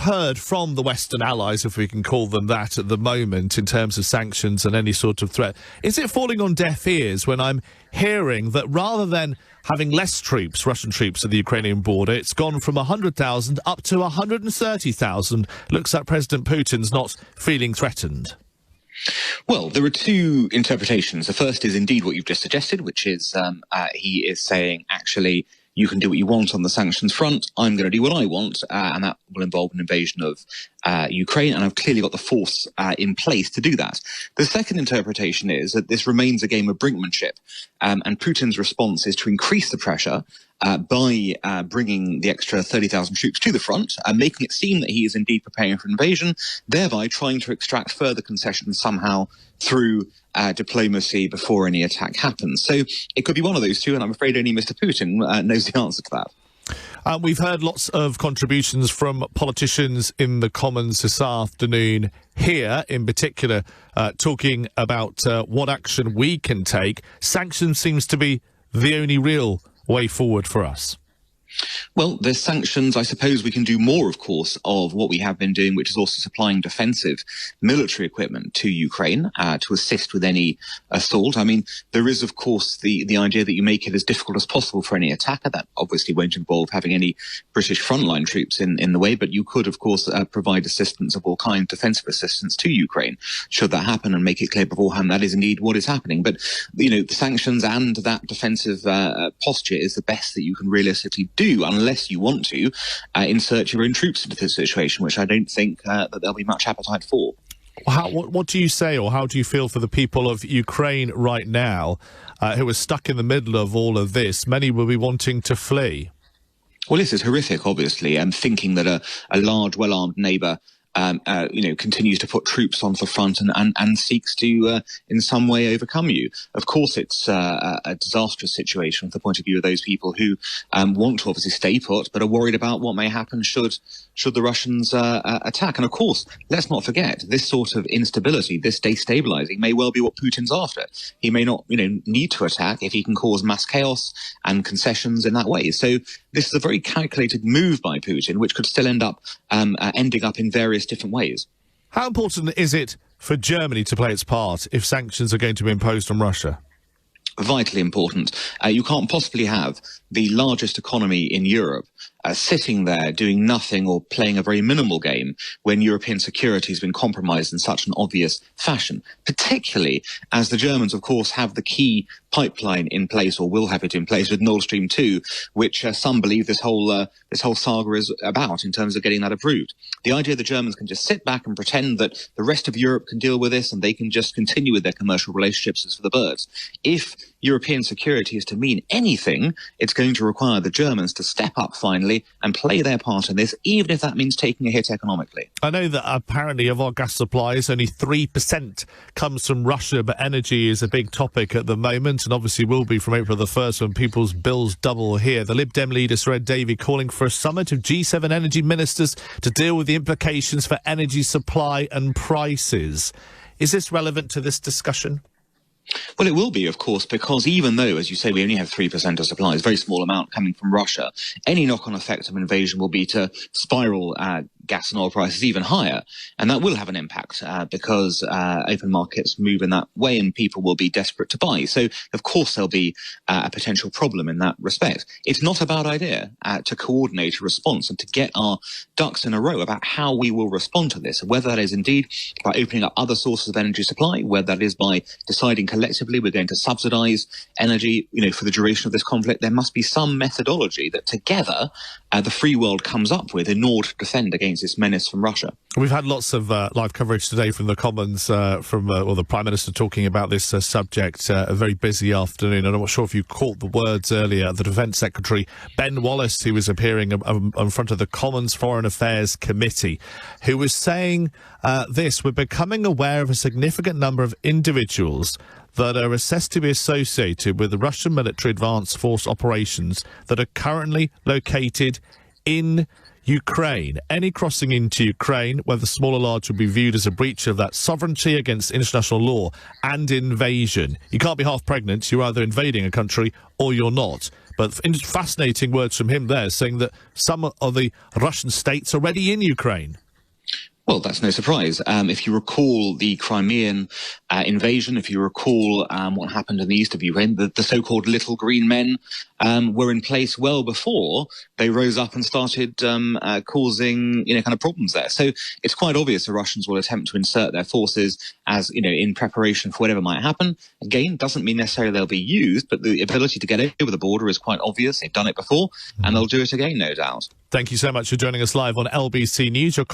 heard from the Western allies, if we can call them that at the moment, in terms of sanctions and any sort of threat? Is it falling on deaf ears when I'm hearing that rather than having less troops, Russian troops at the Ukrainian border, it's gone from 100,000 up to 130,000? Looks like President Putin's not feeling threatened. Well, there are two interpretations. The first is indeed what you've just suggested, which is he is saying, actually, you can do what you want on the sanctions front. I'm going to do what I want, and that will involve an invasion of Ukraine, and I've clearly got the force in place to do that. The second interpretation is that this remains a game of brinkmanship, and Putin's response is to increase the pressure by bringing the extra 30,000 troops to the front, making it seem that he is indeed preparing for invasion, thereby trying to extract further concessions somehow through diplomacy before any attack happens. So it could be one of those two, and I'm afraid only Mr. Putin knows the answer to that. We've heard lots of contributions from politicians in the Commons this afternoon here, in particular, talking about what action we can take. Sanctions seems to be the only real way forward for us. Well, there's sanctions. I suppose we can do more, of course, of what we have been doing, which is also supplying defensive military equipment to Ukraine to assist with any assault. I mean, there is, of course, the idea that you make it as difficult as possible for any attacker. That obviously won't involve having any British frontline troops in the way, but you could, of course, provide assistance of all kinds, defensive assistance to Ukraine, should that happen, and make it clear beforehand that is indeed what is happening. But, you know, the sanctions and that defensive posture is the best that you can realistically do, unless you want to insert your own troops into this situation, which I don't think that there'll be much appetite for. What do you say, or how do you feel for the people of Ukraine right now who are stuck in the middle of all of this? Many will be wanting to flee. Well, this is horrific, obviously, and thinking that a large, well-armed neighbour continues to put troops onto the front and seeks to, in some way, overcome you. Of course, it's a disastrous situation from the point of view of those people who want to obviously stay put, but are worried about what may happen should the Russians attack. And of course, let's not forget, this sort of instability, this destabilizing, may well be what Putin's after. He may not, need to attack if he can cause mass chaos and concessions in that way. So this is a very calculated move by Putin, which could still end up ending up in various different ways. How important is it for Germany to play its part if sanctions are going to be imposed on Russia? Vitally important. You can't possibly have the largest economy in Europe sitting there doing nothing or playing a very minimal game when European security has been compromised in such an obvious fashion, particularly as the Germans, of course, have the key pipeline in place, or will have it in place, with Nord Stream 2, which some believe this whole saga is about in terms of getting that approved. The idea the Germans can just sit back and pretend that the rest of Europe can deal with this and they can just continue with their commercial relationships is for the birds. If European security is to mean anything, it's going to require the Germans to step up finally and play their part in this, even if that means taking a hit economically. I know that apparently of our gas supplies, only 3% comes from Russia, but energy is a big topic at the moment, and obviously will be from April the 1st when people's bills double here. The Lib Dem leader, Sir Ed Davey, calling for a summit of G7 energy ministers to deal with the implications for energy supply and prices. Is this relevant to this discussion? Well, it will be, of course, because even though, as you say, we only have 3% of supplies, a very small amount coming from Russia, any knock-on effect of invasion will be to spiral gas and oil prices even higher. And that will have an impact because open markets move in that way and people will be desperate to buy. So, of course, there'll be a potential problem in that respect. It's not a bad idea to coordinate a response and to get our ducks in a row about how we will respond to this, whether that is indeed by opening up other sources of energy supply, whether that is by deciding collectively we're going to subsidize energy, for the duration of this conflict. There must be some methodology that together the free world comes up with in order to defend against this menace from Russia. We've had lots of live coverage today from the Commons, from the Prime Minister talking about this subject. A very busy afternoon, and I'm not sure if you caught the words earlier. The Defence Secretary, Ben Wallace, who was appearing in front of the Commons Foreign Affairs Committee, who was saying this: we're becoming aware of a significant number of individuals that are assessed to be associated with the Russian military advanced force operations that are currently located in Ukraine. Any crossing into Ukraine, whether small or large, would be viewed as a breach of that sovereignty against international law and invasion. You can't be half pregnant. You're either invading a country or you're not. But fascinating words from him there, saying that some of the Russian states are already in Ukraine. Well, that's no surprise. If you recall the Crimean invasion, if you recall what happened in the east of Ukraine, the so-called little green men were in place well before they rose up and started causing, kind of problems there. So it's quite obvious the Russians will attempt to insert their forces as, in preparation for whatever might happen. Again, doesn't mean necessarily they'll be used, but the ability to get over the border is quite obvious. They've done it before, and they'll do it again, no doubt. Thank you so much for joining us live on LBC News. Your